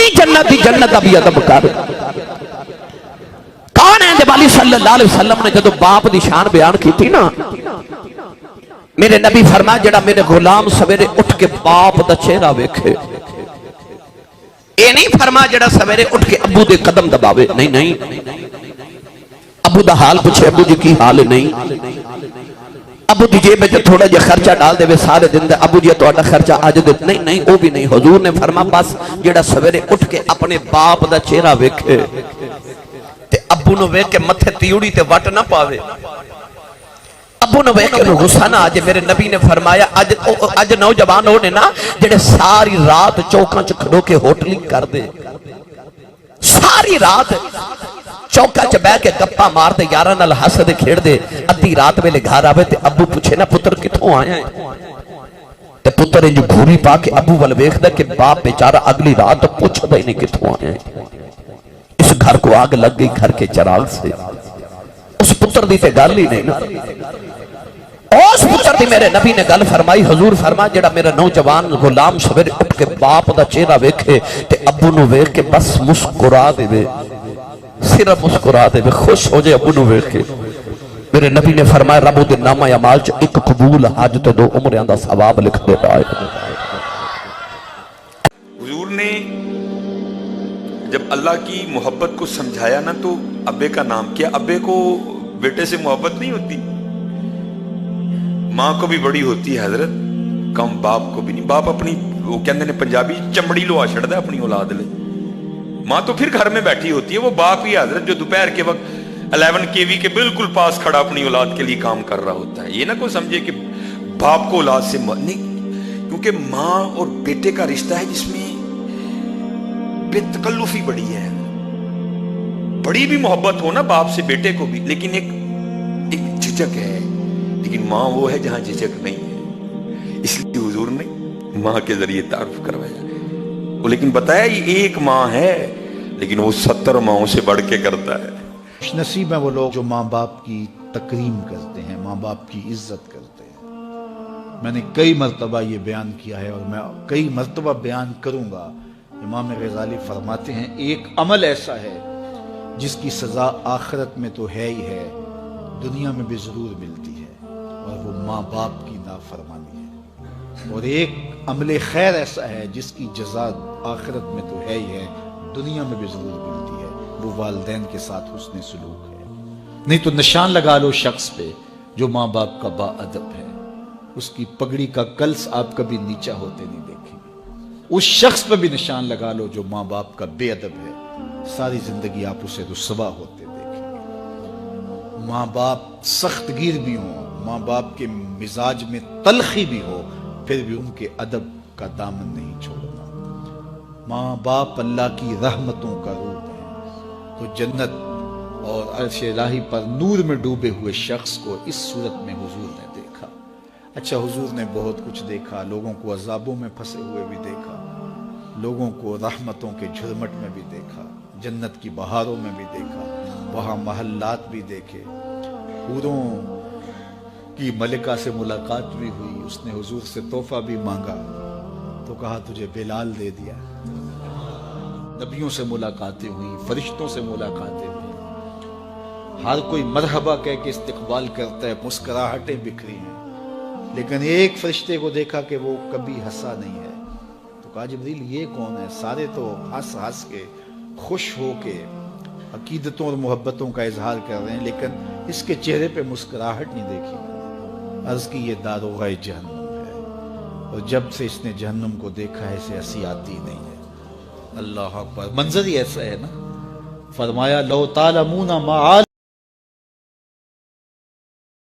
اپنی جنت دی جنت ابھی ادب کر. کون ہے جب علی صلی اللہ علیہ وسلم نے جدو باپ دی شان بیان کی تھی نا، میرے نبی فرمایا جڑا میرے غلام سویرے اٹھ کے باپ دا چہرہ ویکھے، اے نہیں فرمایا جڑا سویرے اٹھ کے ابو دے قدم دباوے، نہیں نہیں، ابو دا حال پوچھے ابو جی کی حال نہیں، ابو دی جیب میں تھوڑا جا خرچہ ڈال دے سارے دن دے، ابو جی تہاڈا خرچہ اج دے، نہیں نہیں او بھی نہیں. حضور نے فرمایا بس جڑا سویرے اٹھ کے اپنے باپ دا چہرہ ویکھے تے ابو نو ویکھ کے متھے تیوڑی تے وٹ نہ پاوے، ابو نو ویکھ کے غصہ نہ آجے. میرے نبی نے فرمایا اج نوجوان ہونے نا جڑے ساری رات چوکاں چ کھڑو کے ہوٹلنگ کر دے، ساری رات چوکا چ بہ کے گپا مار دے، یاراں نال ہس دے کھیڑ دے، ادھی رات ویلے گھر آوے تے ابو پوچھے نا پتر کتھوں آیا ہے، تے پتر انج گھوری پا کے ابو ول ویکھدا کہ باپ بیچارہ اگلی رات پوچھدا ہی نہیں کتھوں آیا ہے. اس گھر کو آگ لگ گئی گھر کے چراغ سے، اس پتر دی تے گل ہی نہیں نا. اس پتر دی میرے نبی نے گل فرمائی. حضور فرمایا جڑا میرا نوجوان غلام سویرے اٹھ کے باپ دا چہرہ ویکھے تے ابو نو ویکھ کے بس مسکرا دے، صرف مسکرا دے، خوش ہو جائے ابو نو ویکھ کے. میرے نبی نے فرمایا رب دے نامہ اعمال چ ایک قبول حج تے 2 عمرہ دا ثواب لکھ دیتا ہے. حضور نے جب اللہ کی محبت کو سمجھایا نا تو ابے کا نام کیا. ابے کو بیٹے سے محبت نہیں ہوتی، ماں کو بھی بڑی ہوتی ہے حضرت، کم باپ کو بھی نہیں. باپ اپنی وہ کہندے نے پنجابی چمڑی لوا چھڑدا ہے اپنی اولاد لے، ماں تو پھر گھر میں بیٹھی ہوتی ہے. وہ باپ ہی حضرت جو دوپہر کے وقت 11 KV کے بالکل پاس کھڑا اپنی اولاد کے لیے کام کر رہا ہوتا ہے. یہ نہ کوئی سمجھے کہ باپ کو اولاد سے نہیں، کیونکہ ماں اور بیٹے کا رشتہ ہے جس میں بے تکلفی بڑی ہے. بڑی بھی محبت ہو نا باپ سے بیٹے کو بھی، لیکن ایک جھجک ہے. لیکن ماں وہ ہے جہاں جھجک نہیں ہے. اس لیے حضور نے ماں کے ذریعے تعارف کروایا. لیکن بتایا یہ ایک ماں ہے لیکن وہ 70 ماؤں سے بڑھ کے کرتا ہے. خوش نصیب ہیں وہ لوگ جو ماں باپ کی تکریم کرتے ہیں، ماں باپ کی عزت کرتے ہیں. میں نے کئی مرتبہ یہ بیان کیا ہے اور میں کئی مرتبہ بیان کروں گا. امام غزالی فرماتے ہیں ایک عمل ایسا ہے جس کی سزا آخرت میں تو ہے ہی ہے، دنیا میں بھی ضرور ملتی ہے، اور وہ ماں باپ کی نافرمانی ہے. اور ایک عمل خیر ایسا ہے جس کی جزا آخرت میں تو ہے ہی ہے، دنیا میں بھی ضرور ملتی ہے، وہ والدین کے ساتھ حسن سلوک ہے. نہیں تو نشان لگا لو شخص پہ جو ماں باپ کا با ادب ہے، اس کی پگڑی کا کلس آپ کبھی نیچا ہوتے نہیں دیکھیں گے. اس شخص پہ بھی نشان لگا لو جو ماں باپ کا بے ادب ہے، ساری زندگی آپ اسے رسوا ہوتے دیکھیں گے. ماں باپ سخت گیر بھی ہوں، ماں باپ کے مزاج میں تلخی بھی ہو، پھر بھی ان کے ادب کا دامن نہیں چھوڑنا. ماں باپ اللہ کی رحمتوں کا روپ ہے. تو جنت اور عرش الہی پر نور میں ڈوبے ہوئے شخص کو اس صورت میں حضور نے دیکھا. اچھا حضور نے بہت کچھ دیکھا، لوگوں کو عذابوں میں پھنسے ہوئے بھی دیکھا، لوگوں کو رحمتوں کے جھرمٹ میں بھی دیکھا، جنت کی بہاروں میں بھی دیکھا، وہاں محلات بھی دیکھے، حوروں کی ملکہ سے ملاقات بھی ہوئی. اس نے حضور سے تحفہ بھی مانگا تو کہا تجھے بلال دے دیا. نبیوں سے ملاقاتیں ہوئی، فرشتوں سے ملاقاتیں ہوئی، ہر کوئی مرحبا کہہ کے استقبال کرتا ہے، مسکراہٹیں بکھری ہیں. لیکن ایک فرشتے کو دیکھا کہ وہ کبھی ہنسا نہیں ہے. تو کہا جبریل یہ کون ہے؟ سارے تو ہنس ہنس کے خوش ہو کے عقیدتوں اور محبتوں کا اظہار کر رہے ہیں، لیکن اس کے چہرے پہ مسکراہٹ نہیں دیکھی. عرض کی یہ داروغہ جہنم ہے، اور جب سے اس نے جہنم کو دیکھا ہے اسے ہنسی آتی نہیں ہے. اللہ اکبر. منظر ہی ایسا ہے نا. فرمایا لو تعلمون ما